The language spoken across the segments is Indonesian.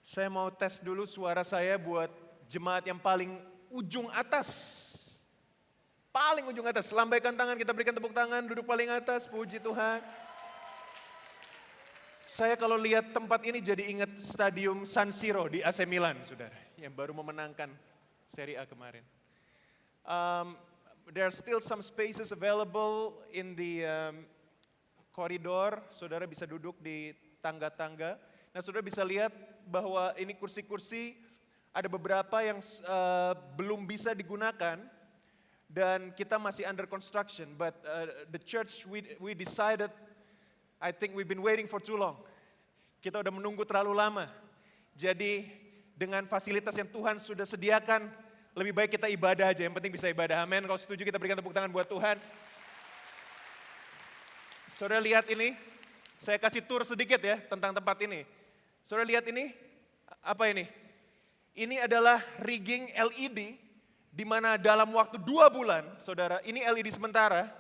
Saya mau tes dulu suara saya buat jemaat yang paling ujung atas. Paling ujung atas. Lambaikan tangan, kita berikan tepuk tangan, duduk paling atas, puji Tuhan. Saya kalau lihat tempat ini jadi ingat Stadium San Siro di AC Milan, saudara. Yang baru memenangkan Serie A kemarin. There are still some spaces available in the koridor. Saudara bisa duduk di tangga-tangga. Nah, saudara bisa lihat bahwa ini kursi-kursi ada beberapa yang belum bisa digunakan dan kita masih under construction. But the church we decided, I think we've been waiting for too long. Kita udah menunggu terlalu lama. Jadi dengan fasilitas yang Tuhan sudah sediakan, lebih baik kita ibadah aja. Yang penting bisa ibadah. Amin. Kalau setuju kita berikan tepuk tangan buat Tuhan. Saudara lihat ini, saya kasih tour sedikit ya tentang tempat ini. Saudara lihat ini, apa ini? Ini adalah rigging LED, di mana dalam waktu 2 bulan, saudara, ini LED sementara,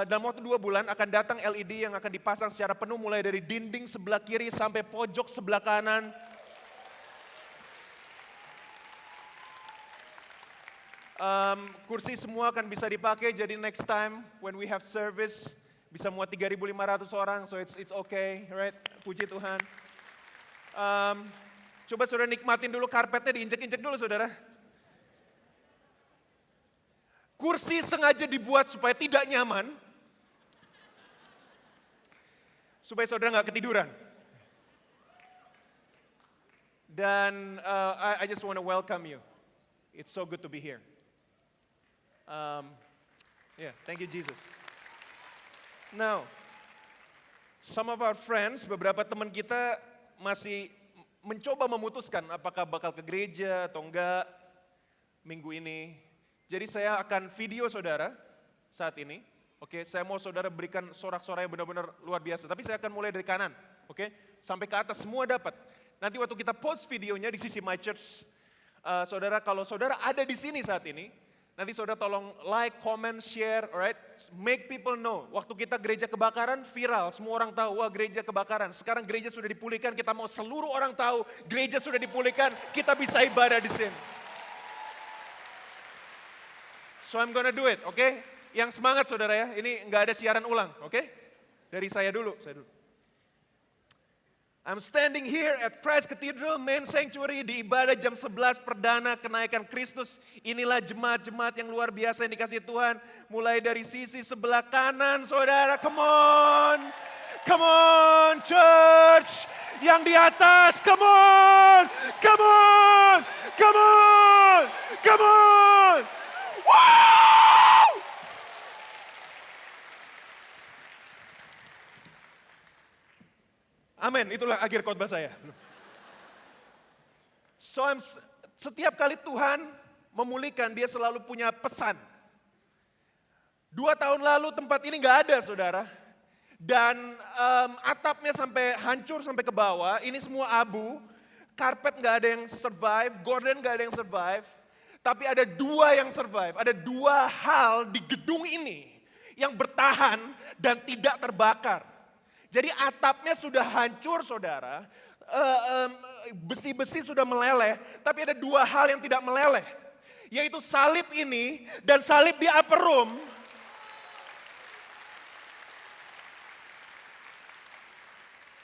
dalam waktu 2 bulan akan datang LED yang akan dipasang secara penuh mulai dari dinding sebelah kiri sampai pojok sebelah kanan. Kursi semua akan bisa dipakai, jadi next time when we have service, bisa muat 3.500 orang, so it's okay, right? Puji Tuhan. Coba saudara nikmatin dulu karpetnya, diinjek-injek dulu saudara. Kursi sengaja dibuat supaya tidak nyaman, supaya saudara nggak ketiduran. Dan I just want to welcome you. It's so good to be here. Yeah, thank you Jesus. Now, some of our friends, beberapa teman kita masih mencoba memutuskan apakah bakal ke gereja atau enggak minggu ini. Jadi saya akan video saudara saat ini. Oke, saya mau saudara berikan sorak-sorai yang benar-benar luar biasa. Tapi saya akan mulai dari kanan, oke, sampai ke atas semua dapat. Nanti waktu kita post videonya di sisi My Church, saudara, kalau saudara ada di sini saat ini, nanti saudara tolong like, comment, share, alright? Make people know. Waktu kita gereja kebakaran viral, semua orang tahu, wah gereja kebakaran. Sekarang gereja sudah dipulihkan, kita mau seluruh orang tahu, gereja sudah dipulihkan, kita bisa ibadah di sini. So I'm gonna do it, oke? Yang semangat saudara ya, ini nggak ada siaran ulang, oke? Dari saya dulu. I'm standing here at Christ Cathedral Main Sanctuary di ibadah jam 11 perdana kenaikan Kristus. Inilah jemaat-jemaat yang luar biasa yang dikasih Tuhan. Mulai dari sisi sebelah kanan saudara, come on church. Yang di atas, come on. Wow! Amin, itulah akhir khotbah saya. So, setiap kali Tuhan memulihkan, dia selalu punya pesan. 2 tahun lalu tempat ini gak ada saudara. Dan atapnya sampai hancur sampai ke bawah, ini semua abu. Karpet gak ada yang survive, gorden gak ada yang survive. Tapi ada 2 yang survive, ada 2 hal di gedung ini yang bertahan dan tidak terbakar. Jadi atapnya sudah hancur saudara, besi-besi sudah meleleh, tapi ada 2 hal yang tidak meleleh. Yaitu salib ini dan salib di upper room.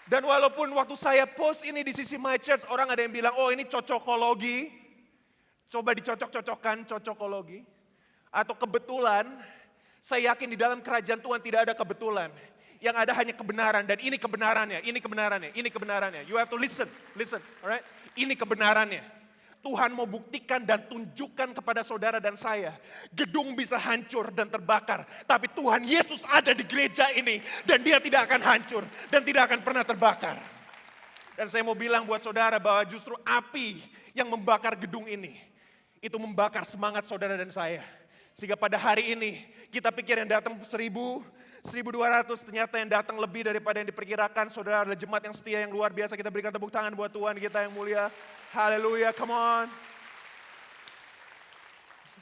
Dan walaupun waktu saya post ini di sisi My Church, orang ada yang bilang, oh ini cocokologi. Coba dicocok-cocokkan, cocokologi. Atau kebetulan, saya yakin di dalam kerajaan Tuhan tidak ada kebetulan. Yang ada hanya kebenaran dan ini kebenarannya. You have to listen, alright? Ini kebenarannya. Tuhan mau buktikan dan tunjukkan kepada saudara dan saya. Gedung bisa hancur dan terbakar. Tapi Tuhan Yesus ada di gereja ini. Dan dia tidak akan hancur dan tidak akan pernah terbakar. Dan saya mau bilang buat saudara bahwa justru api yang membakar gedung ini. Itu membakar semangat saudara dan saya. Sehingga pada hari ini kita pikir yang datang 1.000, 1.200, ternyata yang datang lebih daripada yang diperkirakan. Saudara adalah jemaat yang setia, yang luar biasa. Kita berikan tepuk tangan buat Tuhan kita yang mulia. Haleluya, come on.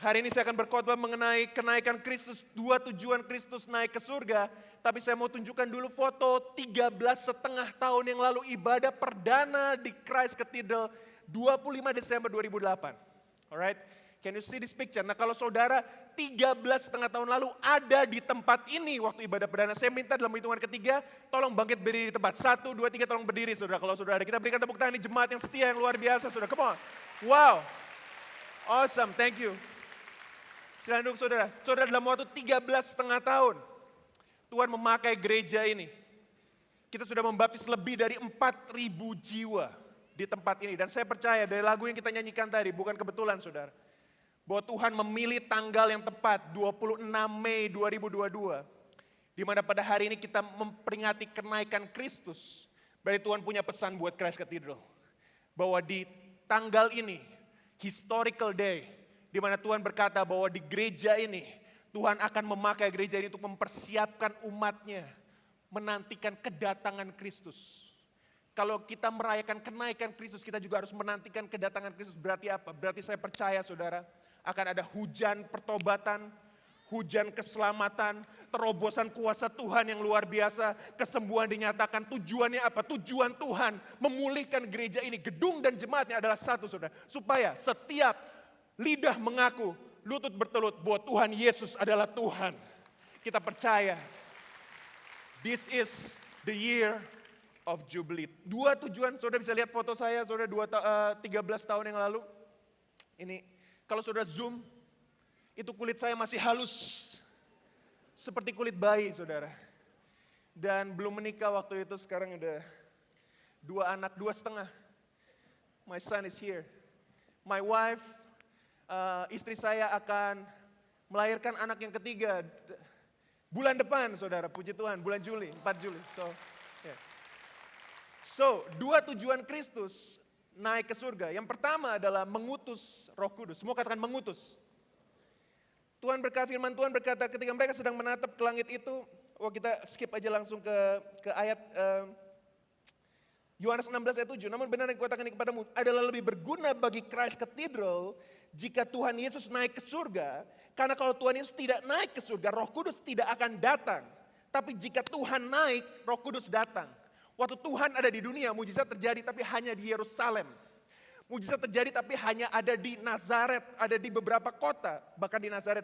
Hari ini saya akan berkhotbah mengenai kenaikan Kristus, 2 tujuan Kristus naik ke surga. Tapi saya mau tunjukkan dulu foto 13,5 tahun yang lalu ibadah perdana di Christ Cathedral 25 Desember 2008. Alright, can you see this picture? Nah kalau saudara 13,5 tahun lalu ada di tempat ini waktu ibadah perdana, saya minta dalam hitungan ketiga, tolong bangkit berdiri di tempat. 1, 2, 3, tolong berdiri saudara. Kalau saudara ada, kita berikan tepuk tangan di jemaat yang setia, yang luar biasa saudara. Come on, wow, awesome, thank you. Silakan duduk saudara. Saudara dalam waktu 13,5 tahun, Tuhan memakai gereja ini. Kita sudah membaptis lebih dari 4.000 jiwa di tempat ini. Dan saya percaya dari lagu yang kita nyanyikan tadi, bukan kebetulan saudara. Bahwa Tuhan memilih tanggal yang tepat, 26 Mei 2022. Di mana pada hari ini kita memperingati kenaikan Kristus. Berarti Tuhan punya pesan buat Christ Cathedral. Bahwa di tanggal ini, historical day, di mana Tuhan berkata bahwa di gereja ini, Tuhan akan memakai gereja ini untuk mempersiapkan umatnya, menantikan kedatangan Kristus. Kalau kita merayakan kenaikan Kristus, kita juga harus menantikan kedatangan Kristus. Berarti apa? Berarti saya percaya saudara, akan ada hujan pertobatan, hujan keselamatan, terobosan kuasa Tuhan yang luar biasa, kesembuhan dinyatakan. Tujuannya apa? Tujuan Tuhan memulihkan gereja ini, gedung dan jemaatnya adalah satu saudara. Supaya setiap lidah mengaku, lutut bertelut bahwa Tuhan Yesus adalah Tuhan. Kita percaya, this is the year of Jubilee. 2 tujuan, saudara bisa lihat foto saya, saudara 13 tahun yang lalu. Ini, kalau saudara zoom, itu kulit saya masih halus. Seperti kulit bayi, saudara. Dan belum menikah waktu itu, sekarang udah 2 anak, 2,5. My son is here. My wife, istri saya akan melahirkan anak yang ketiga bulan depan, saudara. Puji Tuhan, bulan Juli, 4 Juli. So, 2 tujuan Kristus naik ke surga. Yang pertama adalah mengutus Roh Kudus. Semua katakan mengutus. Tuhan berkata, firman Tuhan berkata ketika mereka sedang menatap ke langit itu, kita skip aja langsung ke ayat Yohanes 16 ayat 7. Namun benar yang kukatakan kepadamu adalah lebih berguna bagi Christ Cathedral jika Tuhan Yesus naik ke surga. Karena kalau Tuhan Yesus tidak naik ke surga, Roh Kudus tidak akan datang. Tapi jika Tuhan naik, Roh Kudus datang. Waktu Tuhan ada di dunia, mujizat terjadi tapi hanya di Yerusalem. Mujizat terjadi tapi hanya ada di Nazaret, ada di beberapa kota. Bahkan di Nazaret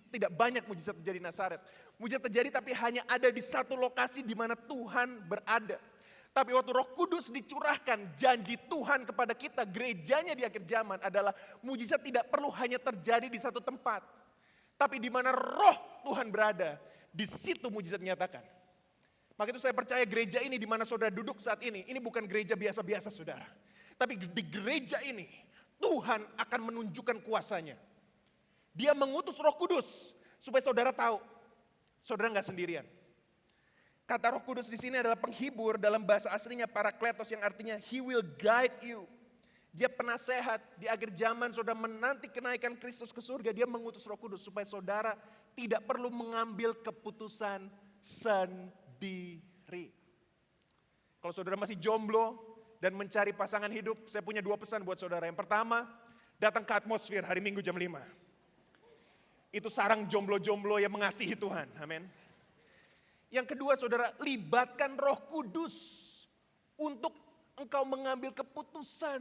tidak banyak mujizat terjadi di Nazaret. Mujizat terjadi tapi hanya ada di satu lokasi di mana Tuhan berada. Tapi waktu Roh Kudus dicurahkan, janji Tuhan kepada kita, gerejanya di akhir zaman adalah mujizat tidak perlu hanya terjadi di satu tempat. Tapi di mana Roh Tuhan berada, di situ mujizat dinyatakan. Maka itu saya percaya gereja ini di mana saudara duduk saat ini bukan gereja biasa-biasa saudara. Tapi di gereja ini, Tuhan akan menunjukkan kuasanya. Dia mengutus Roh Kudus supaya saudara tahu, saudara nggak sendirian. Kata Roh Kudus di sini adalah penghibur, dalam bahasa aslinya parakletos yang artinya He will guide you. Dia penasehat di akhir zaman, saudara menanti kenaikan Kristus ke surga, dia mengutus Roh Kudus supaya saudara tidak perlu mengambil keputusan sendiri. Kalau saudara masih jomblo dan mencari pasangan hidup, saya punya 2 pesan buat saudara. Yang pertama, datang ke atmosfer hari Minggu jam 5. Itu sarang jomblo-jomblo yang mengasihi Tuhan, amin. Yang kedua saudara, libatkan Roh Kudus untuk engkau mengambil keputusan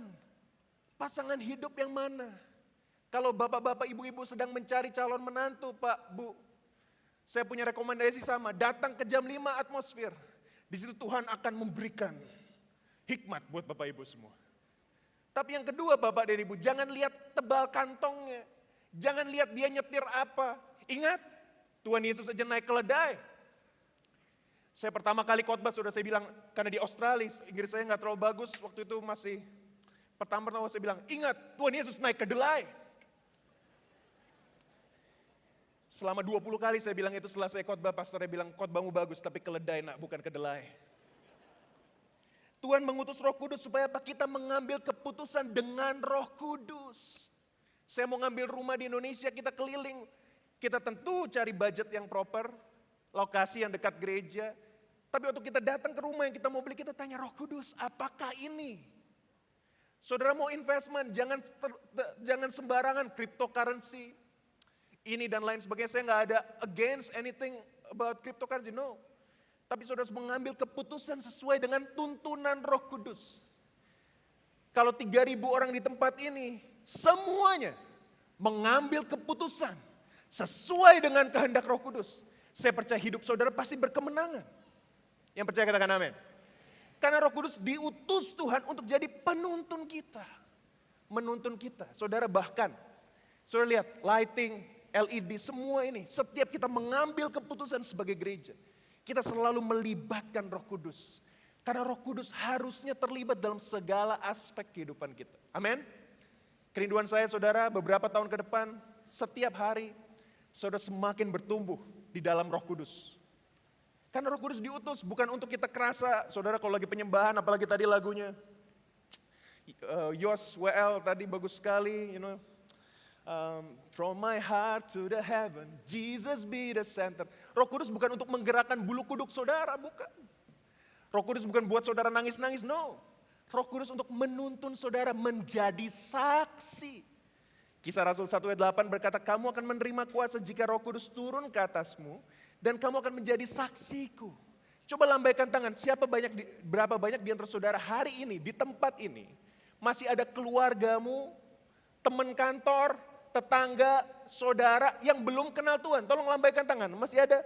pasangan hidup yang mana. Kalau bapak-bapak, ibu-ibu sedang mencari calon menantu, Pak, Bu, saya punya rekomendasi sama, datang ke jam 5 atmosfer. Di situ Tuhan akan memberikan hikmat buat bapak ibu semua. Tapi yang kedua bapak dan ibu, jangan lihat tebal kantongnya. Jangan lihat dia nyetir apa. Ingat, Tuhan Yesus aja naik keledai. Saya pertama kali khotbah sudah saya bilang, karena di Australia, Inggris saya nggak terlalu bagus, waktu itu masih pertama saya bilang, ingat Tuhan Yesus naik kedelai. Selama 20 kali saya bilang itu setelah saya khotbah, pastornya bilang khotbahmu bagus tapi keledai nak, bukan kedelai. Tuhan mengutus Roh Kudus supaya apa? Kita mengambil keputusan dengan Roh Kudus. Saya mau ngambil rumah di Indonesia, kita keliling. Kita tentu cari budget yang proper, lokasi yang dekat gereja. Tapi waktu kita datang ke rumah yang kita mau beli, kita tanya Roh Kudus, apakah ini? Saudara mau investment, jangan sembarangan cryptocurrency. Ini dan lain sebagainya, saya nggak ada against anything about cryptocurrency, no. Tapi saudara harus mengambil keputusan sesuai dengan tuntunan Roh Kudus. Kalau 3.000 orang di tempat ini, semuanya mengambil keputusan sesuai dengan kehendak Roh Kudus. Saya percaya hidup saudara pasti berkemenangan. Yang percaya katakan amin. Karena Roh Kudus diutus Tuhan untuk jadi penuntun kita. Menuntun kita. Saudara bahkan, saudara lihat lighting, LED, semua ini. Setiap kita mengambil keputusan sebagai gereja. Kita selalu melibatkan Roh Kudus. Karena Roh Kudus harusnya terlibat dalam segala aspek kehidupan kita. Amin. Kerinduan saya saudara beberapa tahun ke depan, setiap hari saudara semakin bertumbuh di dalam Roh Kudus. Karena Roh Kudus diutus bukan untuk kita kerasa. Saudara kalau lagi penyembahan, apalagi tadi lagunya Yos WL tadi bagus sekali, from my heart to the heaven, Jesus be the center. Roh Kudus bukan untuk menggerakkan bulu kuduk saudara, bukan. Roh Kudus bukan buat saudara nangis-nangis, no. Roh Kudus untuk menuntun saudara menjadi saksi. Kisah Rasul 1 ayat 8 berkata, kamu akan menerima kuasa jika Roh Kudus turun ke atasmu. Dan kamu akan menjadi saksiku. Coba lambaikan tangan, berapa banyak di antara saudara hari ini, di tempat ini, masih ada keluargamu, teman kantor, tetangga, saudara yang belum kenal Tuhan. Tolong lambaikan tangan, masih ada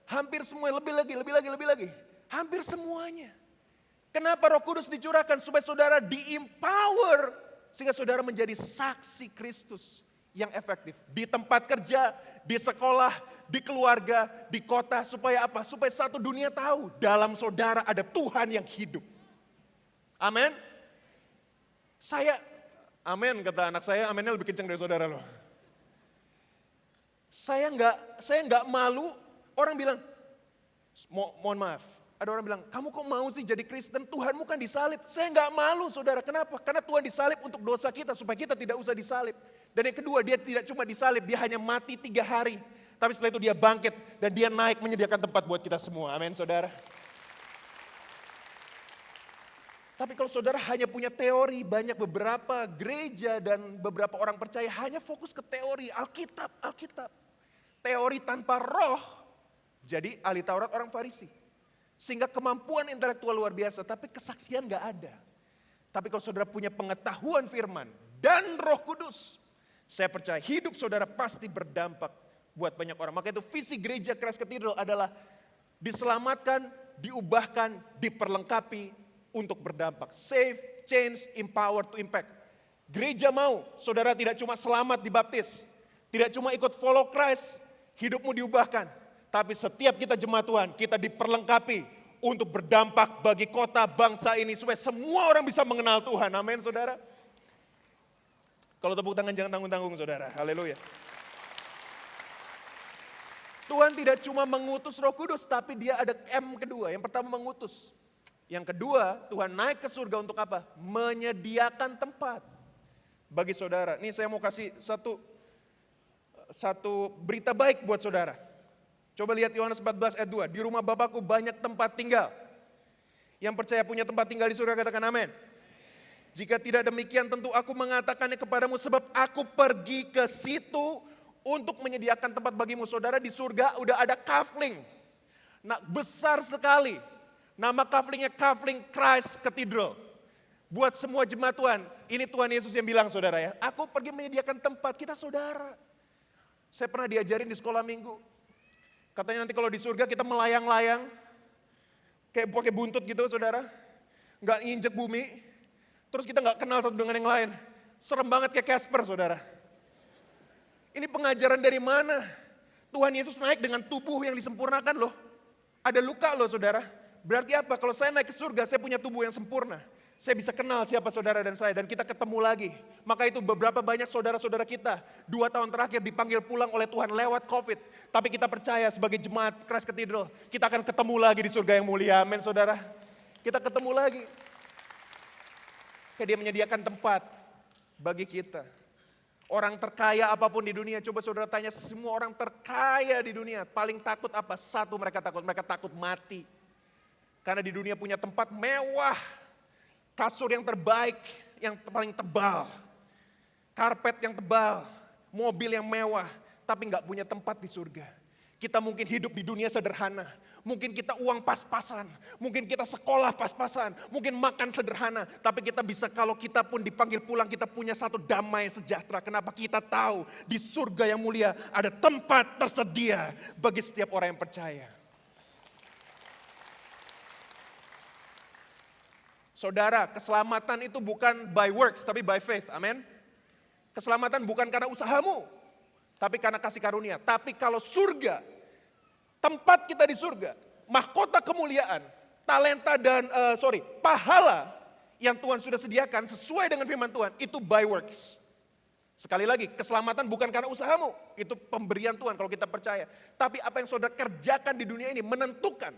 hampir semua, lebih lagi. Hampir semuanya. Kenapa Roh Kudus dicurahkan? Supaya saudara di-empower, sehingga saudara menjadi saksi Kristus yang efektif. Di tempat kerja, di sekolah, di keluarga, di kota. Supaya apa? Supaya satu dunia tahu dalam saudara ada Tuhan yang hidup. Amin. Amin kata anak saya, aminnya lebih kencang dari saudara loh. Saya nggak malu, orang bilang, mohon maaf. Ada orang bilang, kamu kok mau sih jadi Kristen? Tuhanmu kan disalib. Saya nggak malu saudara, kenapa? Karena Tuhan disalib untuk dosa kita, supaya kita tidak usah disalib. Dan yang kedua, dia tidak cuma disalib, dia hanya mati 3 hari. Tapi setelah itu dia bangkit dan dia naik menyediakan tempat buat kita semua. Amin saudara. Tapi kalau saudara hanya punya teori, banyak beberapa gereja dan beberapa orang percaya hanya fokus ke teori Alkitab. Teori tanpa roh, jadi ahli Taurat orang Farisi. Sehingga kemampuan intelektual luar biasa, tapi kesaksian gak ada. Tapi kalau saudara punya pengetahuan firman dan Roh Kudus, saya percaya hidup saudara pasti berdampak buat banyak orang. Maka itu visi gereja Christ Cathedral adalah diselamatkan, diubahkan, diperlengkapi untuk berdampak. Save, change, empower to impact. Gereja mau saudara tidak cuma selamat dibaptis, tidak cuma ikut follow Christ, hidupmu diubahkan. Tapi setiap kita jemaat Tuhan, kita diperlengkapi untuk berdampak bagi kota, bangsa ini. Supaya semua orang bisa mengenal Tuhan. Amin saudara. Kalau tepuk tangan jangan tanggung-tanggung saudara. Haleluya. Tuhan tidak cuma mengutus Roh Kudus, tapi dia ada M kedua. Yang pertama mengutus. Yang kedua, Tuhan naik ke surga untuk apa? Menyediakan tempat bagi saudara. Nih saya mau kasih satu berita baik buat saudara. Coba lihat Yohanes 14 ayat 2. Di rumah Bapakku banyak tempat tinggal. Yang percaya punya tempat tinggal di surga katakan amin. Jika tidak demikian tentu aku mengatakannya kepadamu sebab aku pergi ke situ untuk menyediakan tempat bagimu. Saudara di surga udah ada kafling. Nah besar sekali. Nama kaflingnya kafling Christ Cathedral. Buat semua jemaat Tuhan, ini Tuhan Yesus yang bilang saudara ya. Aku pergi menyediakan tempat, kita saudara. Saya pernah diajarin di sekolah minggu. Katanya nanti kalau di surga kita melayang-layang. Kayak pakai buntut gitu saudara. Gak injek bumi. Terus kita gak kenal satu dengan yang lain. Serem banget kayak Casper saudara. Ini pengajaran dari mana? Tuhan Yesus naik dengan tubuh yang disempurnakan loh. Ada luka loh saudara. Berarti apa? Kalau saya naik ke surga saya punya tubuh yang sempurna. Saya bisa kenal siapa saudara dan saya. Dan kita ketemu lagi. Maka itu beberapa banyak saudara-saudara kita. 2 tahun terakhir dipanggil pulang oleh Tuhan lewat COVID. Tapi kita percaya sebagai jemaat Christ Cathedral. Kita akan ketemu lagi di surga yang mulia. Amin saudara. Kita ketemu lagi. Dia menyediakan tempat bagi kita. Orang terkaya apapun di dunia, coba saudara tanya semua orang terkaya di dunia, paling takut apa? Satu mereka takut mati. Karena di dunia punya tempat mewah, kasur yang terbaik, yang paling tebal, karpet yang tebal, mobil yang mewah, tapi nggak punya tempat di surga. Kita mungkin hidup di dunia sederhana, mungkin kita uang pas-pasan, mungkin kita sekolah pas-pasan, mungkin makan sederhana, tapi kita bisa kalau kita pun dipanggil pulang kita punya satu damai sejahtera. Kenapa? Kita tahu di surga yang mulia ada tempat tersedia bagi setiap orang yang percaya. Saudara, keselamatan itu bukan by works tapi by faith, amin. Keselamatan bukan karena usahamu, tapi karena kasih karunia. Tapi kalau surga, tempat kita di surga, mahkota kemuliaan, talenta dan pahala yang Tuhan sudah sediakan sesuai dengan firman Tuhan, itu by works. Sekali lagi, keselamatan bukan karena usahamu, itu pemberian Tuhan kalau kita percaya. Tapi apa yang saudara kerjakan di dunia ini menentukan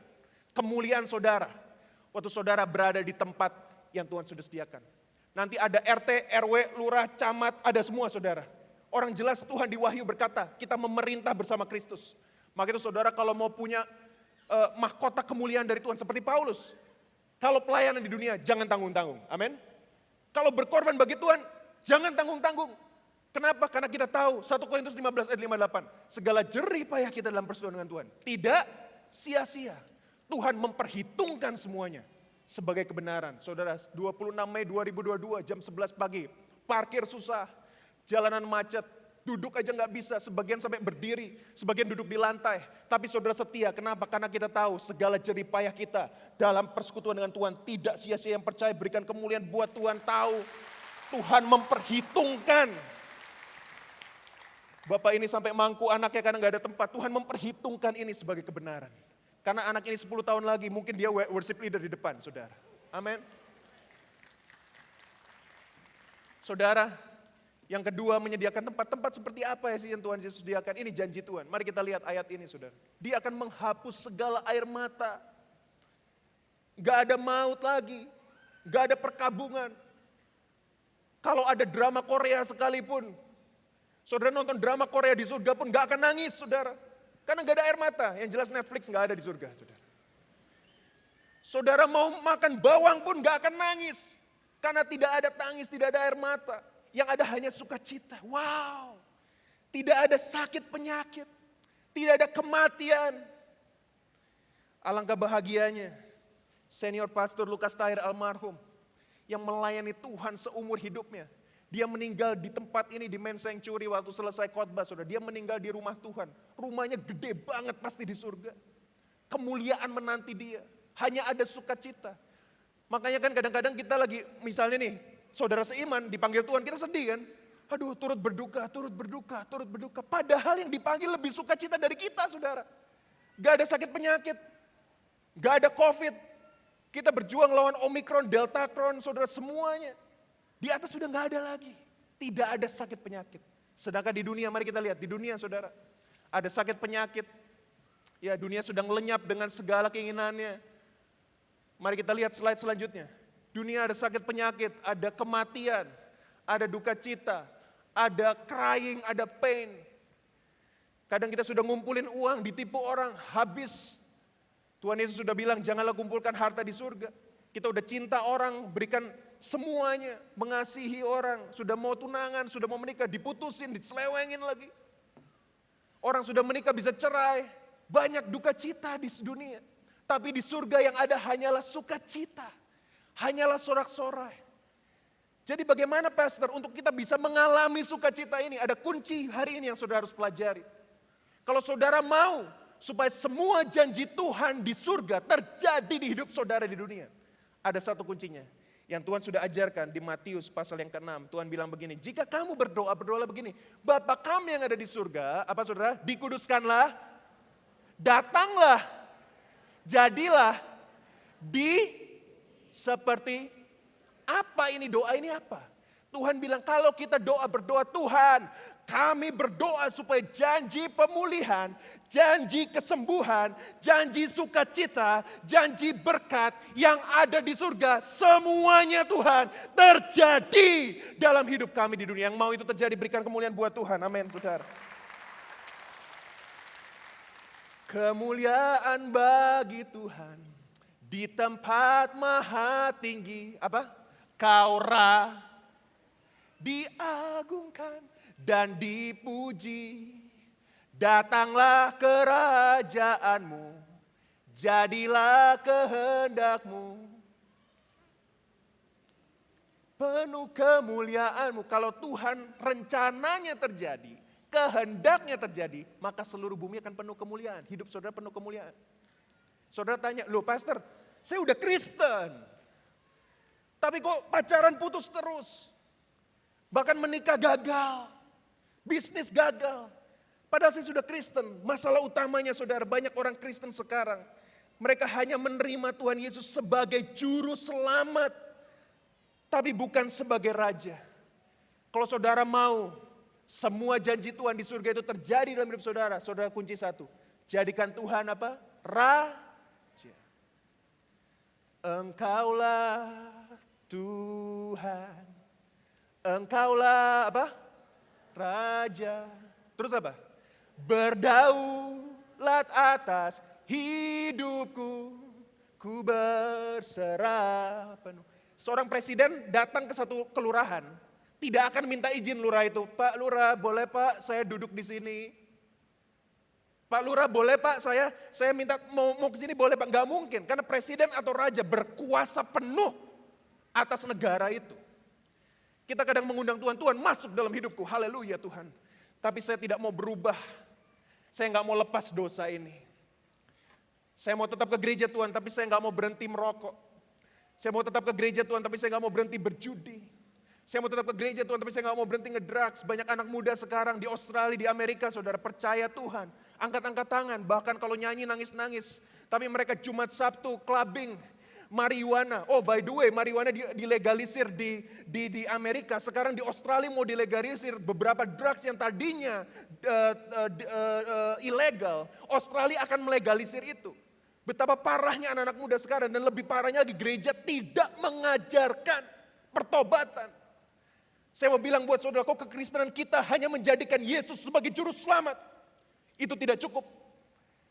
kemuliaan saudara. Waktu saudara berada di tempat yang Tuhan sudah sediakan. Nanti ada RT, RW, lurah, camat, ada semua saudara. Orang jelas Tuhan di Wahyu berkata, kita memerintah bersama Kristus. Maka itu saudara kalau mau punya mahkota kemuliaan dari Tuhan seperti Paulus. Kalau pelayanan di dunia, jangan tanggung-tanggung. Amin. Kalau berkorban bagi Tuhan, jangan tanggung-tanggung. Kenapa? Karena kita tahu 1 Korintus 15 ayat 58. Segala jerih payah kita dalam persekutuan dengan Tuhan. Tidak sia-sia. Tuhan memperhitungkan semuanya sebagai kebenaran. Saudara, 26 Mei 2022 jam 11 pagi. Parkir susah, jalanan macet, duduk aja nggak bisa, sebagian sampai berdiri, sebagian duduk di lantai. Tapi saudara setia, kenapa? Karena kita tahu segala jerih payah kita dalam persekutuan dengan Tuhan tidak sia-sia. Yang percaya berikan kemuliaan buat Tuhan, tahu Tuhan memperhitungkan. Bapak ini sampai mangku anaknya karena nggak ada tempat. Tuhan memperhitungkan ini sebagai kebenaran. Karena anak ini 10 tahun lagi mungkin dia worship leader di depan, saudara. Amin. Saudara, yang kedua menyediakan tempat seperti apa ya sih yang Tuhan Yesus sediakan? Ini janji Tuhan. Mari kita lihat ayat ini saudara. Dia akan menghapus segala air mata. Gak ada maut lagi. Gak ada perkabungan. Kalau ada drama Korea sekalipun. Saudara nonton drama Korea di surga pun gak akan nangis saudara. Karena gak ada air mata. Yang jelas Netflix gak ada di surga saudara. Saudara mau makan bawang pun gak akan nangis. Karena tidak ada tangis, tidak ada air mata. Yang ada hanya sukacita. Wow. Tidak ada sakit penyakit. Tidak ada kematian. Alangkah bahagianya. Senior Pastor Lukas Tahir almarhum. Yang melayani Tuhan seumur hidupnya. Dia meninggal di tempat ini di Main Sanctuary waktu selesai khotbah saudara. Dia meninggal di rumah Tuhan. Rumahnya gede banget pasti di surga. Kemuliaan menanti dia. Hanya ada sukacita. Makanya kan kadang-kadang kita lagi misalnya nih. Saudara seiman dipanggil Tuhan kita sedih kan. Aduh turut berduka, turut berduka, turut berduka. Padahal yang dipanggil lebih sukacita dari kita saudara. Gak ada sakit penyakit. Gak ada COVID. Kita berjuang lawan Omikron, Deltacron, saudara semuanya. Di atas sudah gak ada lagi. Tidak ada sakit penyakit. Sedangkan di dunia, mari kita lihat. Di dunia saudara, ada sakit penyakit. Ya dunia sedang lenyap dengan segala keinginannya. Mari kita lihat slide selanjutnya. Dunia ada sakit penyakit, ada kematian, ada duka cita, ada crying, ada pain. Kadang kita sudah ngumpulin uang, ditipu orang, habis. Tuhan Yesus sudah bilang janganlah kumpulkan harta di surga. Kita udah cinta orang, berikan semuanya, mengasihi orang, sudah mau tunangan, sudah mau menikah, diputusin, diselewengin lagi. Orang sudah menikah bisa cerai, banyak duka cita di dunia. Tapi di surga yang ada hanyalah sukacita, hanyalah sorak-sorai. Jadi bagaimana pastor untuk kita bisa mengalami sukacita ini? Ada kunci hari ini yang saudara harus pelajari. Kalau saudara mau supaya semua janji Tuhan di surga terjadi di hidup saudara di dunia. Ada satu kuncinya yang Tuhan sudah ajarkan di Matius pasal yang ke-6. Tuhan bilang begini, jika kamu berdoa, berdoalah begini. Bapa kami yang ada di surga, apa saudara? Dikuduskanlah, datanglah, jadilah di seperti apa ini doa ini apa? Tuhan bilang kalau kita berdoa Tuhan, kami berdoa supaya janji pemulihan, janji kesembuhan, janji sukacita, janji berkat yang ada di surga, semuanya Tuhan terjadi dalam hidup kami di dunia. Yang mau itu terjadi berikan kemuliaan buat Tuhan. Amin, saudara. Kemuliaan bagi Tuhan di tempat maha tinggi. Apa? Kau diagungkan dan dipuji. Datanglah kerajaanmu, jadilah kehendakmu, penuh kemuliaanmu. Kalau Tuhan rencananya terjadi, kehendaknya terjadi, maka seluruh bumi akan penuh kemuliaan. Hidup saudara penuh kemuliaan. Saudara tanya, loh pastor, saya udah Kristen, tapi kok pacaran putus terus? Bahkan menikah gagal, bisnis gagal. Padahal saya sudah Kristen. Masalah utamanya saudara, banyak orang Kristen sekarang, mereka hanya menerima Tuhan Yesus sebagai juru selamat, tapi bukan sebagai raja. Kalau saudara mau semua janji Tuhan di surga itu terjadi dalam hidup saudara, saudara kunci satu, jadikan Tuhan apa? Raja. Engkaulah Tuhan, Engkaulah apa? Raja. Terus apa? Berdaulat atas hidupku, ku berserah penuh. Seorang presiden datang ke satu kelurahan, tidak akan minta izin lurah itu. Pak lurah, boleh pak saya duduk di sini? Pak lurah, boleh pak saya minta mau ke sini, boleh pak? Gak mungkin, karena presiden atau raja berkuasa penuh atas negara itu. Kita kadang mengundang Tuhan, Tuhan masuk dalam hidupku, haleluya Tuhan. Tapi saya tidak mau berubah, saya gak mau lepas dosa ini. Saya mau tetap ke gereja Tuhan, tapi saya gak mau berhenti merokok. Saya mau tetap ke gereja Tuhan, tapi saya gak mau berhenti berjudi. Saya mau tetap ke gereja Tuhan, tapi saya gak mau berhenti ngedrugs. Banyak anak muda sekarang di Australia, di Amerika, saudara percaya Tuhan. Angkat-angkat tangan, bahkan kalau nyanyi nangis-nangis. Tapi mereka Jumat Sabtu clubbing, marijuana. Oh by the way, marijuana dilegalisir di Amerika. Sekarang di Australia mau dilegalisir beberapa drugs yang tadinya ilegal. Australia akan melegalisir itu. Betapa parahnya anak-anak muda sekarang. Dan lebih parahnya lagi, gereja tidak mengajarkan pertobatan. Saya mau bilang buat saudara, kok kekristenan kita hanya menjadikan Yesus sebagai juru selamat. Itu tidak cukup.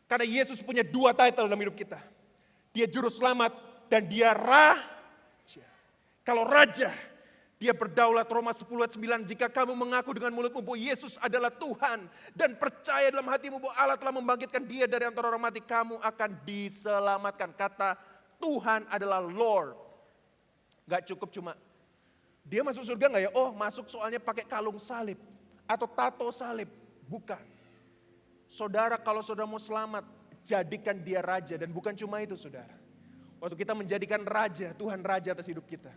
Karena Yesus punya dua title dalam hidup kita. Dia juru selamat dan dia raja. Kalau raja, dia berdaulat. Roma 10 ayat 9, jika kamu mengaku dengan mulutmu bahwa Yesus adalah Tuhan dan percaya dalam hatimu bahwa Allah telah membangkitkan dia dari antara orang mati, kamu akan diselamatkan. Kata Tuhan adalah Lord. Gak cukup cuma dia masuk surga gak ya? Oh masuk soalnya pakai kalung salib atau tato salib. Bukan. Saudara, kalau saudara mau selamat, jadikan dia raja. Dan bukan cuma itu saudara. Waktu kita menjadikan raja, Tuhan raja atas hidup kita,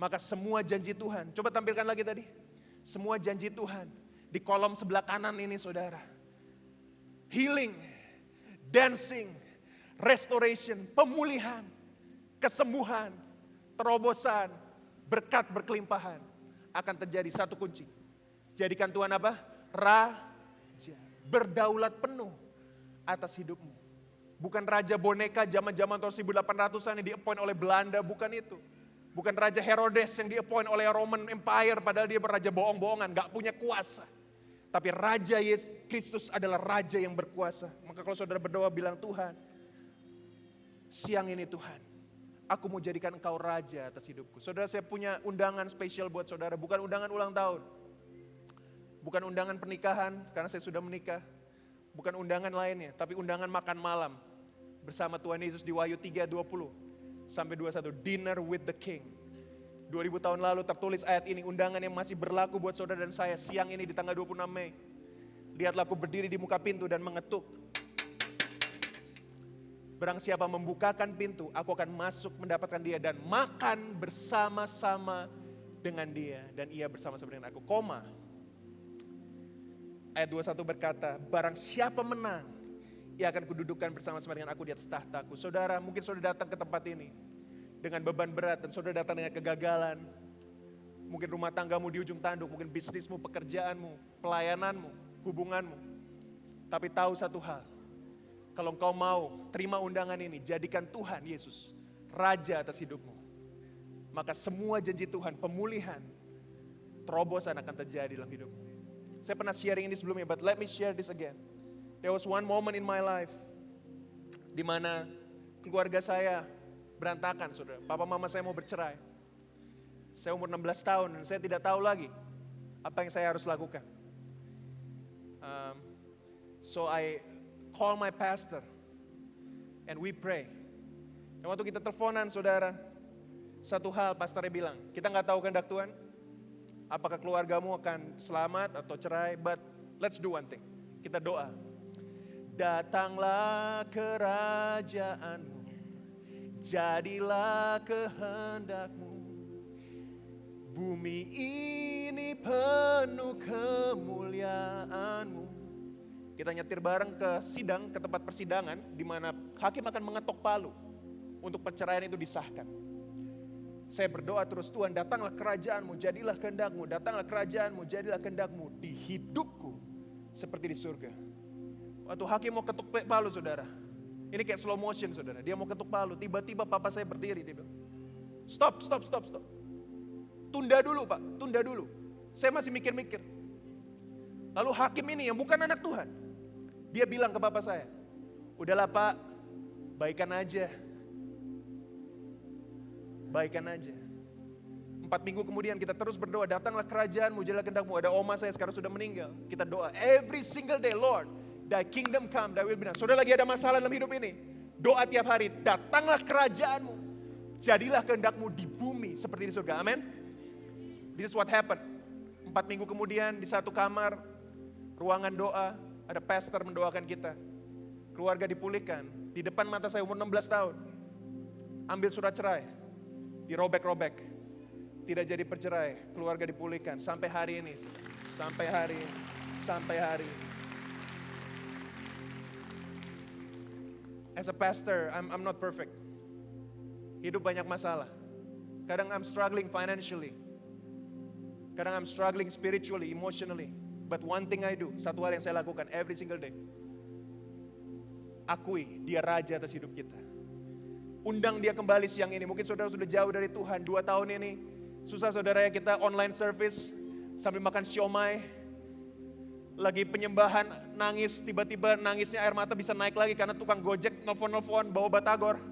maka semua janji Tuhan, coba tampilkan lagi tadi. Semua janji Tuhan di kolom sebelah kanan ini saudara. Healing, dancing, restoration, pemulihan, kesembuhan, terobosan, berkat berkelimpahan akan terjadi. Satu kunci, jadikan Tuhan apa? Raja, berdaulat penuh atas hidupmu. Bukan raja boneka zaman-zaman tahun 1800-an yang di-appoint oleh Belanda, bukan itu. Bukan Raja Herodes yang di-appoint oleh Roman Empire padahal dia beraja bohong-bohongan, gak punya kuasa. Tapi Raja Yesus Kristus adalah Raja yang berkuasa. Maka kalau saudara berdoa bilang, Tuhan, siang ini Tuhan, aku mau jadikan Engkau Raja atas hidupku. Saudara, saya punya undangan spesial buat saudara, bukan undangan ulang tahun. Bukan undangan pernikahan karena saya sudah menikah. Bukan undangan lainnya, tapi undangan makan malam bersama Tuhan Yesus di Wahyu 3:20 sampai 21, Dinner with the King. 2000 tahun lalu tertulis ayat ini, undangan yang masih berlaku buat saudara dan saya siang ini di tanggal 26 Mei. Lihatlah aku berdiri di muka pintu dan mengetuk. Barang siapa membukakan pintu, aku akan masuk mendapatkan dia dan makan bersama-sama dengan dia dan ia bersama-sama dengan aku. Koma. Ayat 21 berkata, barang siapa menang, ia akan kududukan bersama-sama dengan aku di atas tahtaku. Saudara, mungkin saudara datang ke tempat ini dengan beban berat dan saudara datang dengan kegagalan. Mungkin rumah tanggamu di ujung tanduk, mungkin bisnismu, pekerjaanmu, pelayananmu, hubunganmu. Tapi tahu satu hal, kalau engkau mau terima undangan ini, jadikan Tuhan Yesus Raja atas hidupmu. Maka semua janji Tuhan, pemulihan, terobosan akan terjadi dalam hidupmu. Saya pernah sharing ini sebelumnya, but let me share this again. There was one moment in my life di mana keluarga saya berantakan, saudara. Papa mama saya mau bercerai. Saya umur 16 tahun dan saya tidak tahu lagi apa yang saya harus lakukan. So I call my pastor and we pray. Dan waktu kita teleponan saudara, satu hal pastornya bilang, kita gak tahu kehendak Tuhan. Apakah keluargamu akan selamat atau cerai, but let's do one thing. Kita doa. Datanglah kerajaanmu, jadilah kehendakmu. Bumi ini penuh kemuliaanmu. Kita nyetir bareng ke sidang, ke tempat persidangan, di mana hakim akan mengetok palu untuk perceraian itu disahkan. Saya berdoa terus, Tuhan datanglah kerajaanmu, jadilah kehendakmu, datanglah kerajaanmu, jadilah kehendakmu di hidupku seperti di surga. Waktu hakim mau ketuk palu saudara, ini kayak slow motion saudara, dia mau ketuk palu, tiba-tiba papa saya berdiri, dia bilang, stop. Tunda dulu Pak, tunda dulu. Saya masih mikir-mikir. Lalu hakim ini yang bukan anak Tuhan, dia bilang ke bapak saya, udahlah Pak, baikan aja. 4 minggu kemudian kita terus berdoa, datanglah kerajaanmu, jadilah kehendakmu. Ada oma saya sekarang sudah meninggal. Kita doa every single day, Lord, thy kingdom come, thy will be done. Saudara lagi ada masalah dalam hidup ini, doa tiap hari, datanglah kerajaanmu, jadilah kehendakmu di bumi seperti di surga. Amin. This is what happened. 4 minggu kemudian di satu kamar, ruangan doa, ada pastor mendoakan kita. Keluarga dipulihkan. Di depan mata saya umur 16 tahun. Ambil surat cerai. Dirobek-robek. Tidak jadi bercerai. Keluarga dipulihkan. Sampai hari ini. Sampai hari ini. As a pastor, I'm not perfect. Hidup banyak masalah. Kadang I'm struggling financially. Kadang I'm struggling spiritually, emotionally. But one thing I do, satu hal yang saya lakukan every single day. Akui dia raja atas hidup kita. Undang dia kembali siang ini. Mungkin saudara sudah jauh dari Tuhan 2 tahun ini. Susah saudara ya, kita online service sambil makan siomay. Lagi penyembahan nangis, tiba-tiba nangisnya air mata bisa naik lagi karena tukang gojek nelfon-nelfon bawa batagor.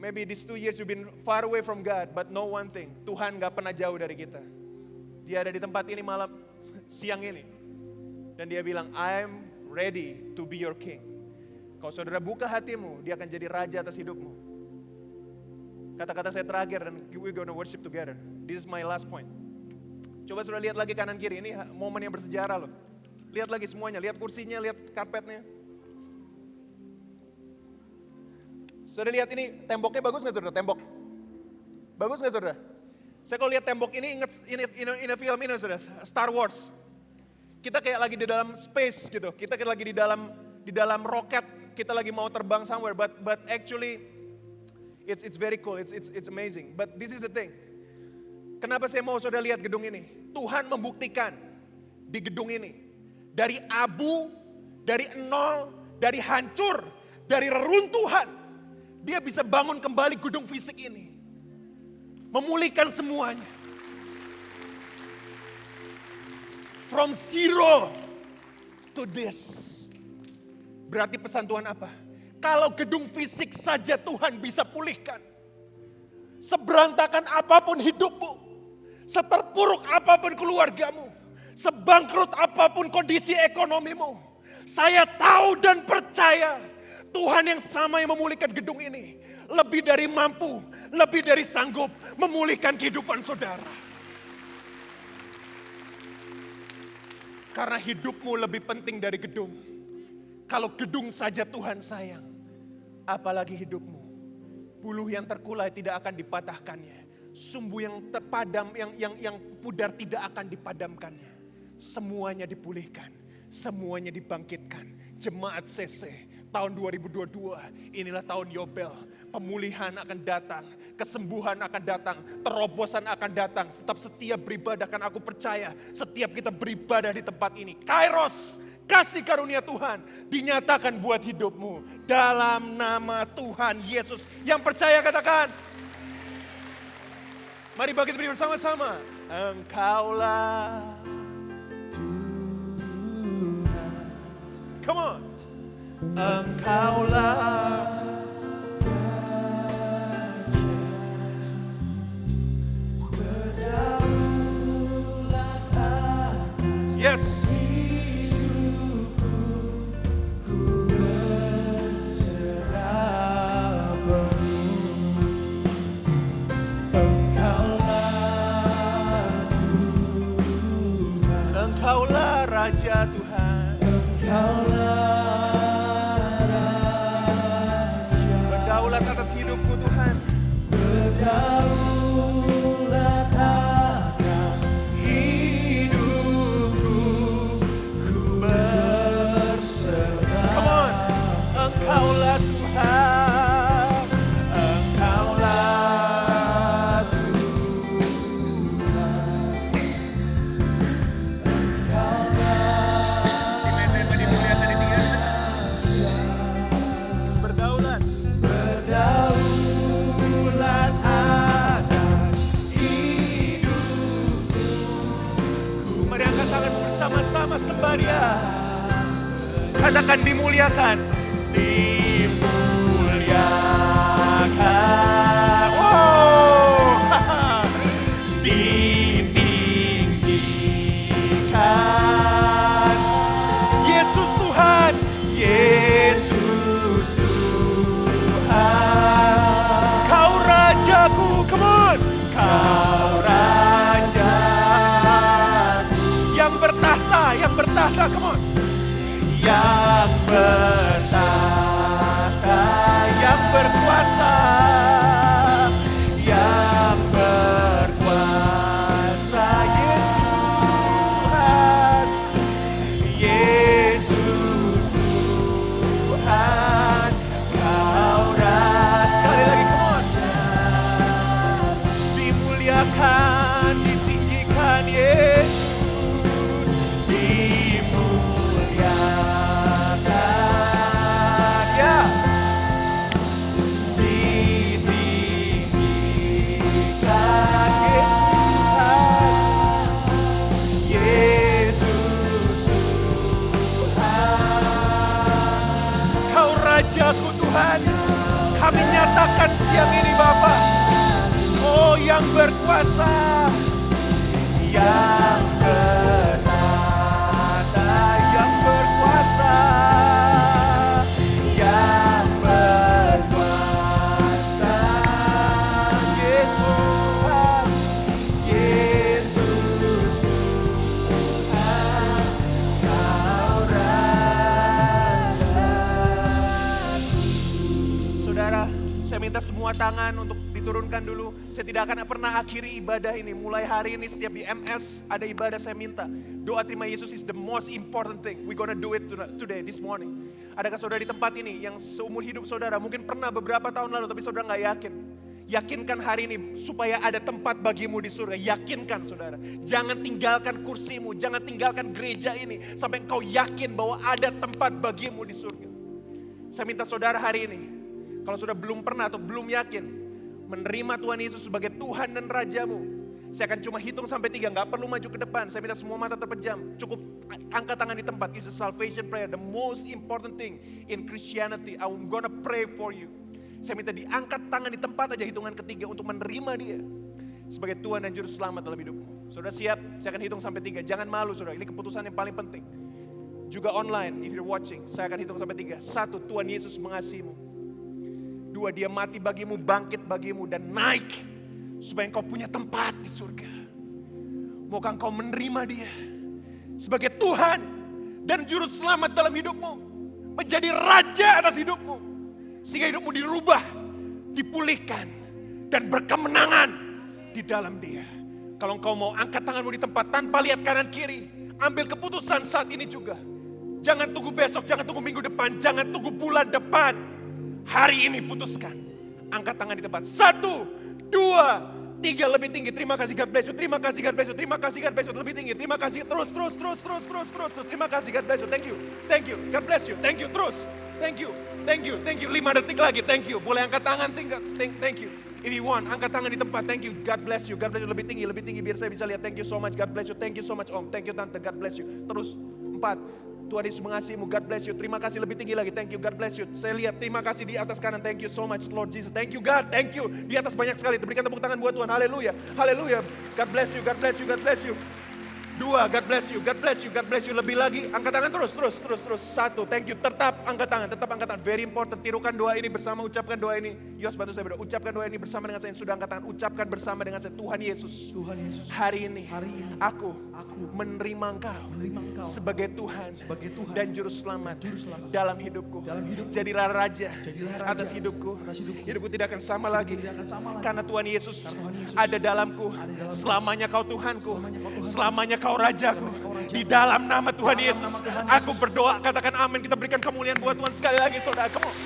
Maybe these 2 years you've been far away from God, but know one thing, Tuhan gak pernah jauh dari kita. Dia ada di tempat ini malam, siang ini. Dan dia bilang, I'm ready to be your king. Kalau saudara buka hatimu, dia akan jadi raja atas hidupmu. Kata-kata saya terakhir dan we're gonna worship together. This is my last point. Coba saudara lihat lagi kanan kiri, ini momen yang bersejarah loh. Lihat lagi semuanya, lihat kursinya, lihat karpetnya. Saudara lihat ini, temboknya bagus gak saudara? Tembok. Bagus gak saudara? Saya kalau lihat tembok ini ingat ini film ini saudara, Star Wars. Kita kayak lagi di dalam space gitu, kita kayak lagi di dalam roket, kita lagi mau terbang somewhere, but actually it's very cool, it's amazing. But this is the thing. Kenapa saya mau saudara lihat gedung ini? Tuhan membuktikan di gedung ini dari abu, dari nol, dari hancur, dari reruntuhan. Dia bisa bangun kembali gedung fisik ini. Memulihkan semuanya. From zero to this. Berarti pesan Tuhan apa? Kalau gedung fisik saja Tuhan bisa pulihkan. Seberantakan apapun hidupmu. Seterpuruk apapun keluargamu. Sebangkrut apapun kondisi ekonomimu. Saya tahu dan percaya Tuhan yang sama yang memulihkan gedung ini. Lebih dari mampu, lebih dari sanggup memulihkan kehidupan saudara. Karena hidupmu lebih penting dari gedung. Kalau gedung saja Tuhan sayang, apalagi hidupmu. Buluh yang terkulai tidak akan dipatahkannya. Sumbu yang terpadam, yang pudar tidak akan dipadamkannya. Semuanya dipulihkan, semuanya dibangkitkan. Jemaat CC tahun 2022, inilah tahun Yobel. Pemulihan akan datang, kesembuhan akan datang, terobosan akan datang. Setiap beribadah, kan aku percaya setiap kita beribadah di tempat ini, Kairos, kasih karunia Tuhan dinyatakan buat hidupmu. Dalam nama Tuhan Yesus. Yang percaya katakan. Mari bangkit beri bersama-sama. Engkaulah Tuhan. Come on. Engkaulah Raja. Raja Tuhan. Berdaulat atas hidupku Tuhan. Berdaulat atas hidupku, ku berserah. Come on. Engkaulah Tuhan. Engkaulah Berdaulat. Berdaulat atas hidupku. Mari angkat tangan bersama-sama sembah Dia. Katakan dimuliakan. Dimuliakan. Wow. Ditinggikan. Yesus Tuhan. Yesus Tuhan. Kau Rajaku. Come on. Kau Rajaku. Yang bertahta. Yang bertahta. Come on. Yang bertahta, yang berkuasa, yang berkuasa, Yesus Tuhan, Kau Raja. Sekali lagi, come on. Dimuliakan, ditinggikan, Yesus. Rajaku Tuhan, kami nyatakan siang ini Bapa, oh yang berkuasa, yang bertahta, yang berkuasa, yang berkuasa, Yesus Tuhan, Yesus Tuhan, Kau Raja. Saudara, saya minta semua tangan untuk diturunkan dulu. Saya tidak akan pernah akhiri ibadah ini. Mulai hari ini setiap di MS ada ibadah, saya minta doa terima Yesus is the most important thing. We gonna do it today, this morning. Adakah saudara di tempat ini yang seumur hidup saudara mungkin pernah beberapa tahun lalu tapi saudara gak yakin? Yakinkan hari ini supaya ada tempat bagimu di surga. Yakinkan saudara. Jangan tinggalkan kursimu, jangan tinggalkan gereja ini sampai engkau yakin bahwa ada tempat bagimu di surga. Saya minta saudara hari ini, kalau sudah belum pernah atau belum yakin menerima Tuhan Yesus sebagai Tuhan dan Rajamu, saya akan cuma hitung sampai 3, gak perlu maju ke depan. Saya minta semua mata terpejam, cukup angkat tangan di tempat. It's a salvation prayer, the most important thing in Christianity. I'm gonna pray for you. Saya minta diangkat tangan di tempat aja hitungan ketiga untuk menerima Dia sebagai Tuhan dan Juru Selamat dalam hidupmu. Saudara siap? Saya akan hitung sampai 3. Jangan malu saudara, ini keputusan yang paling penting. Juga online, if you're watching, saya akan hitung sampai 3. 1, Tuhan Yesus mengasihimu. 2, Dia mati bagimu, bangkit bagimu, dan naik supaya engkau punya tempat di surga. Maukah engkau menerima Dia sebagai Tuhan dan Juru Selamat dalam hidupmu, menjadi Raja atas hidupmu, sehingga hidupmu dirubah, dipulihkan, dan berkemenangan di dalam Dia. Kalau engkau mau angkat tanganmu di tempat tanpa lihat kanan kiri, ambil keputusan saat ini juga. Jangan tunggu besok, jangan tunggu minggu depan, jangan tunggu bulan depan. Hari ini putuskan. Angkat tangan di tempat. 1, 2, 3, lebih tinggi. Terima kasih, God bless you. Terima kasih, God bless you. Terima kasih, God bless you. Lebih tinggi. Terima kasih. Terus. Terima kasih, God bless you. Thank you. God bless you. Thank you. Terus. Thank you. 5 detik lagi. Thank you. Boleh angkat tangan. Thank you. If you want, angkat tangan di tempat. Thank you. God bless you. God bless you. Lebih tinggi biar saya bisa lihat. Thank you so much. God bless you. Thank you so much, Om. Thank you, Tante. God bless you. Terus. 4. Tuhan Yesus mengasihimu. God bless you. Terima kasih, lebih tinggi lagi. Thank you. God bless you. Saya lihat terima kasih di atas kanan. Thank you so much, Lord Jesus. Thank you, God. Thank you. Di atas banyak sekali. Berikan tepuk tangan buat Tuhan. Haleluya. Haleluya. God bless you. God bless you. God bless you. 2, God bless you, God bless you, God bless you. Lebih lagi, angkat tangan terus. 1, thank you. Tetap angkat tangan. Very important. Tirukan doa ini bersama, ucapkan doa ini. Yos, bantu saya berdoa. Ucapkan doa ini bersama dengan saya yang sudah angkat tangan. Ucapkan bersama dengan saya, Tuhan Yesus. Tuhan Yesus, Hari ini, hari ini aku aku menerima Engkau menerima Engkau sebagai Tuhan Tuhan dan Juru Selamat Juru Selamat dalam hidupku. dalam hidupku. Jadilah Raja Jadilah Raja atas hidupku. atas hidupku. Hidupku tidak akan sama lagi. Tidak akan sama lagi. Karena Tuhan Yesus Karena Tuhan Yesus ada dalamku. dalamku. Selamanya Kau Tuhanku. Selamanya Kau Tuhanku. Selamanya Kau Rajaku. Selamanya Kau Rajaku. Di dalam nama Tuhan Dalam Yesus. nama Tuhan Aku Yesus. berdoa, katakan amin. Kita berikan kemuliaan buat Tuhan sekali lagi, saudara. Come on.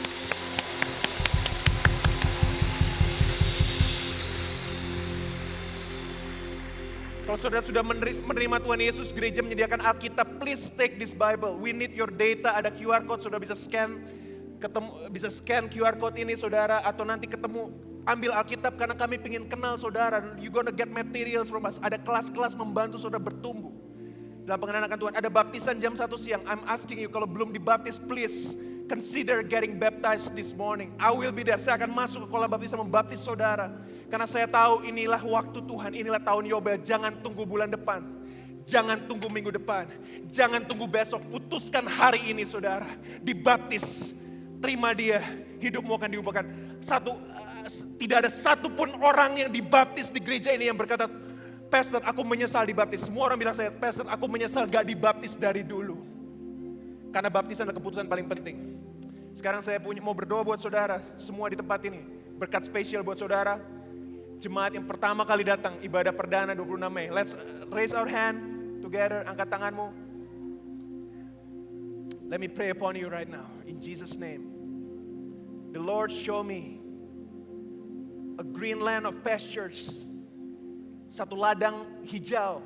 Kalau saudara sudah menerima Tuhan Yesus, gereja menyediakan Alkitab. Please take this Bible. We need your data. Ada QR code, saudara bisa scan QR code ini, saudara. Atau nanti ketemu, ambil Alkitab karena kami ingin kenal saudara. You gonna get materials from us. Ada kelas-kelas membantu saudara bertumbuh dalam pengenalan akan Tuhan. Ada baptisan jam 1 siang. I'm asking you, kalau belum dibaptis, please consider getting baptized this morning. I will be there. Saya akan masuk ke kolam baptisan membaptis saudara. Karena saya tahu inilah waktu Tuhan, inilah tahun Yobel. Jangan tunggu bulan depan. Jangan tunggu minggu depan. Jangan tunggu besok. Putuskan hari ini saudara. Dibaptis. Terima Dia. Hidupmu akan diubahkan. Tidak ada satupun orang yang dibaptis di gereja ini yang berkata, Pastor, aku menyesal dibaptis. Semua orang bilang saya, Pastor, aku menyesal gak dibaptis dari dulu. Karena baptisan adalah keputusan paling penting. Sekarang saya mau berdoa buat saudara, semua di tempat ini. Berkat spesial buat saudara. Jemaat yang pertama kali datang, ibadah perdana 26 Mei. Let's raise our hand together, angkat tanganmu. Let me pray upon you right now, in Jesus' name. The Lord show me a green land of pastures. Satu ladang hijau.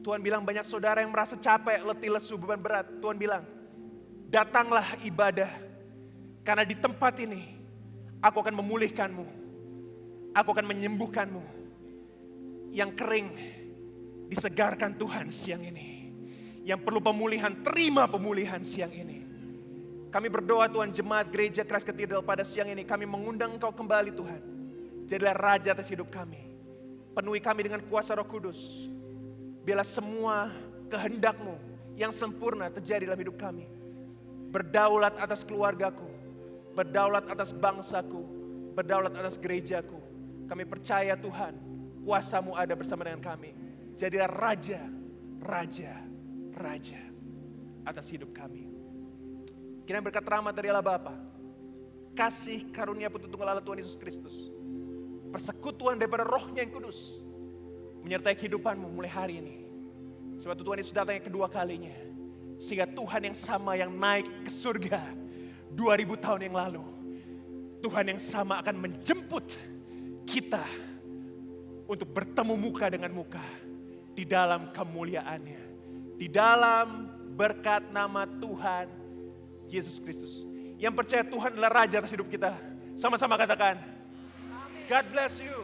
Tuhan bilang banyak saudara yang merasa capek, letih, lesu, beban berat. Tuhan bilang, datanglah ibadah. Karena di tempat ini, aku akan memulihkanmu. Aku akan menyembuhkanmu. Yang kering, disegarkan Tuhan siang ini. Yang perlu pemulihan, terima pemulihan siang ini. Kami berdoa Tuhan, jemaat gereja Christ Cathedral pada siang ini. Kami mengundang Engkau kembali Tuhan. Jadilah Raja atas hidup kami. Penuhi kami dengan kuasa Roh Kudus. Biarlah semua kehendak-Mu yang sempurna terjadi dalam hidup kami. Berdaulat atas keluargaku. Berdaulat atas bangsaku. Berdaulat atas gerejaku. Kami percaya Tuhan, kuasa-Mu ada bersama dengan kami. Jadilah Raja, Raja, Raja atas hidup kami. Kiranya berkat rahmat dari Allah Bapa, kasih karunia Putra Tunggal Allah Tuhan Yesus Kristus, persekutuan daripada Roh-Nya yang kudus, menyertai kehidupanmu mulai hari ini. Sebab Tuhan Yesus datang yang kedua kalinya. Sehingga Tuhan yang sama yang naik ke surga 2000 tahun yang lalu, Tuhan yang sama akan menjemput kita untuk bertemu muka dengan muka di dalam kemuliaannya. Di dalam berkat nama Tuhan Yesus Kristus. Yang percaya Tuhan adalah Raja atas hidup kita. Sama-sama katakan, God bless you.